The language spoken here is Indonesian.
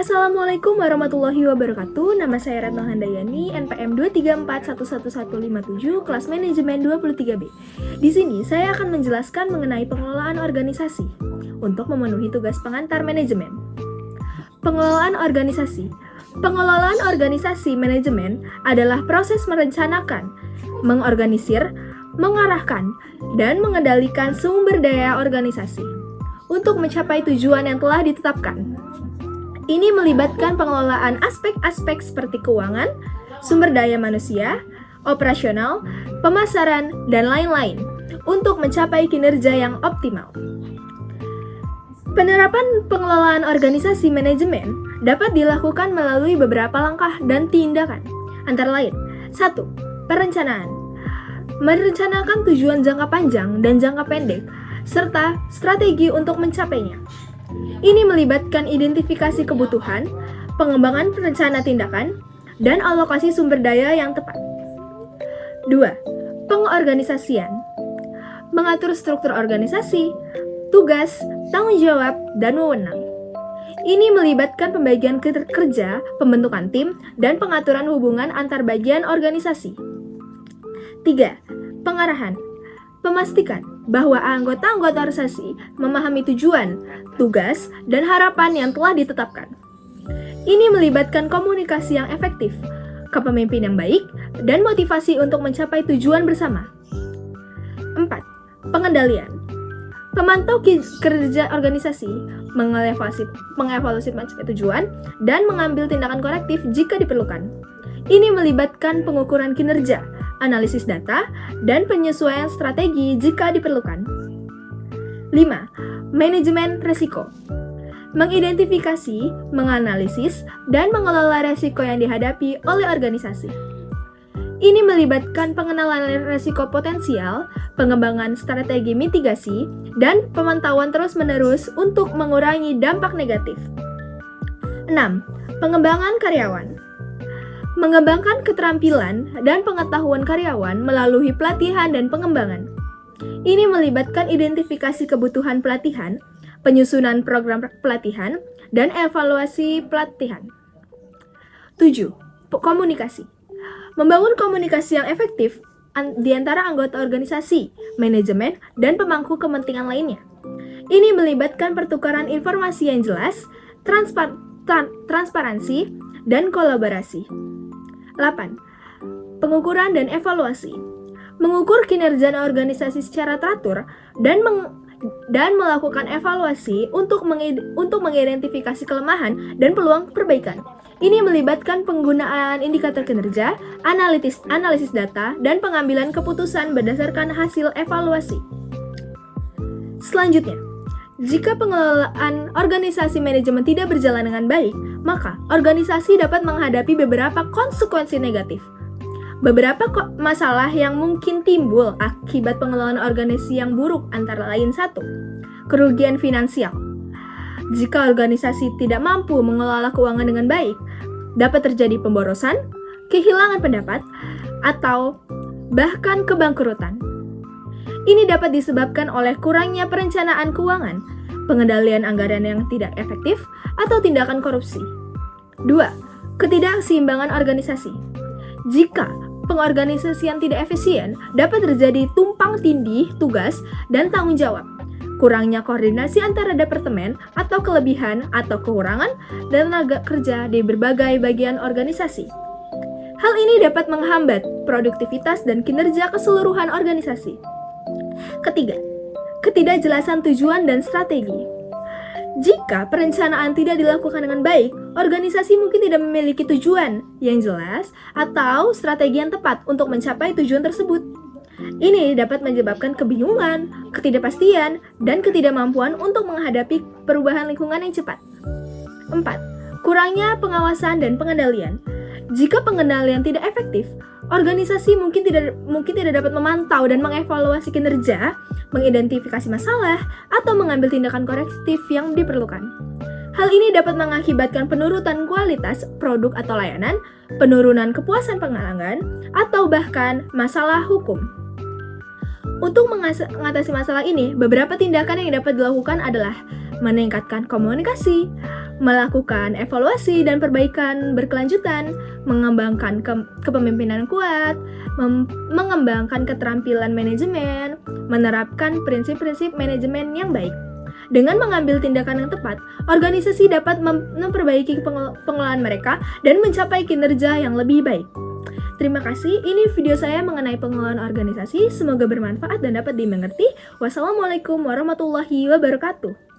Assalamualaikum warahmatullahi wabarakatuh. Nama saya Retno Handayani, NPM 234111157, kelas manajemen 23B. Di sini saya akan menjelaskan mengenai pengelolaan organisasi untuk memenuhi tugas pengantar manajemen. Pengelolaan organisasi. Pengelolaan organisasi manajemen adalah proses merencanakan, mengorganisir, mengarahkan, dan mengendalikan sumber daya organisasi untuk mencapai tujuan yang telah ditetapkan. Ini melibatkan pengelolaan aspek-aspek seperti keuangan, sumber daya manusia, operasional, pemasaran, dan lain-lain untuk mencapai kinerja yang optimal. Penerapan pengelolaan organisasi manajemen dapat dilakukan melalui beberapa langkah dan tindakan, antara lain 1. Perencanaan. Merencanakan tujuan jangka panjang dan jangka pendek, serta strategi untuk mencapainya. Ini melibatkan identifikasi kebutuhan, pengembangan rencana tindakan, dan alokasi sumber daya yang tepat. 2. Pengorganisasian. Mengatur struktur organisasi, tugas, tanggung jawab, dan wewenang. Ini melibatkan pembagian kerja, pembentukan tim, dan pengaturan hubungan antar bagian organisasi. 3. Pengarahan. Memastikan bahwa anggota-anggota organisasi memahami tujuan, tugas, dan harapan yang telah ditetapkan. Ini melibatkan komunikasi yang efektif, kepemimpinan yang baik, dan motivasi untuk mencapai tujuan bersama. 4. Pengendalian. Memantau kerja organisasi, mengevaluasi mencapai tujuan, dan mengambil tindakan korektif jika diperlukan. Ini melibatkan pengukuran kinerja, analisis data, dan penyesuaian strategi jika diperlukan. 5. Manajemen risiko. Mengidentifikasi, menganalisis, dan mengelola risiko yang dihadapi oleh organisasi. Ini melibatkan pengenalan risiko potensial, pengembangan strategi mitigasi, dan pemantauan terus-menerus untuk mengurangi dampak negatif. 6. Pengembangan karyawan. Mengembangkan keterampilan dan pengetahuan karyawan melalui pelatihan dan pengembangan. Ini melibatkan identifikasi kebutuhan pelatihan, penyusunan program pelatihan, dan evaluasi pelatihan. 7. Komunikasi. Membangun komunikasi yang efektif di antara anggota organisasi, manajemen, dan pemangku kepentingan lainnya. Ini melibatkan pertukaran informasi yang jelas, transparansi, dan kolaborasi. 8. Pengukuran dan evaluasi. Mengukur kinerja organisasi secara teratur dan melakukan evaluasi untuk mengidentifikasi kelemahan dan peluang perbaikan. Ini melibatkan penggunaan indikator kinerja, analisis data, dan pengambilan keputusan berdasarkan hasil evaluasi. Selanjutnya, jika pengelolaan organisasi manajemen tidak berjalan dengan baik, maka organisasi dapat menghadapi beberapa konsekuensi negatif. Beberapa masalah yang mungkin timbul akibat pengelolaan organisasi yang buruk antara lain 1. Kerugian finansial. Jika organisasi tidak mampu mengelola keuangan dengan baik, dapat terjadi pemborosan, kehilangan pendapat, atau bahkan kebangkrutan. Ini dapat disebabkan oleh kurangnya perencanaan keuangan, pengendalian anggaran yang tidak efektif, atau tindakan korupsi. 2. Ketidakseimbangan organisasi. Jika pengorganisasian tidak efisien, dapat terjadi tumpang tindih tugas dan tanggung jawab, kurangnya koordinasi antara departemen, atau kelebihan atau kekurangan tenaga kerja di berbagai bagian organisasi. Hal ini dapat menghambat produktivitas dan kinerja keseluruhan organisasi. Ketiga, ketidakjelasan tujuan dan strategi. Jika perencanaan tidak dilakukan dengan baik, organisasi mungkin tidak memiliki tujuan yang jelas atau strategi yang tepat untuk mencapai tujuan tersebut. Ini dapat menyebabkan kebingungan, ketidakpastian, dan ketidakmampuan untuk menghadapi perubahan lingkungan yang cepat. 4. Kurangnya pengawasan dan pengendalian. Jika pengendalian tidak efektif, organisasi mungkin tidak dapat memantau dan mengevaluasi kinerja, mengidentifikasi masalah, atau mengambil tindakan korektif yang diperlukan. Hal ini dapat mengakibatkan penurunan kualitas produk atau layanan, penurunan kepuasan pelanggan, atau bahkan masalah hukum. Untuk mengatasi masalah ini, beberapa tindakan yang dapat dilakukan adalah meningkatkan komunikasi, melakukan evaluasi dan perbaikan berkelanjutan, mengembangkan kepemimpinan kuat, mengembangkan keterampilan manajemen, menerapkan prinsip-prinsip manajemen yang baik. Dengan mengambil tindakan yang tepat, organisasi dapat memperbaiki pengelolaan mereka dan mencapai kinerja yang lebih baik. Terima kasih, ini video saya mengenai pengelolaan organisasi. Semoga bermanfaat dan dapat dimengerti. Wassalamualaikum warahmatullahi wabarakatuh.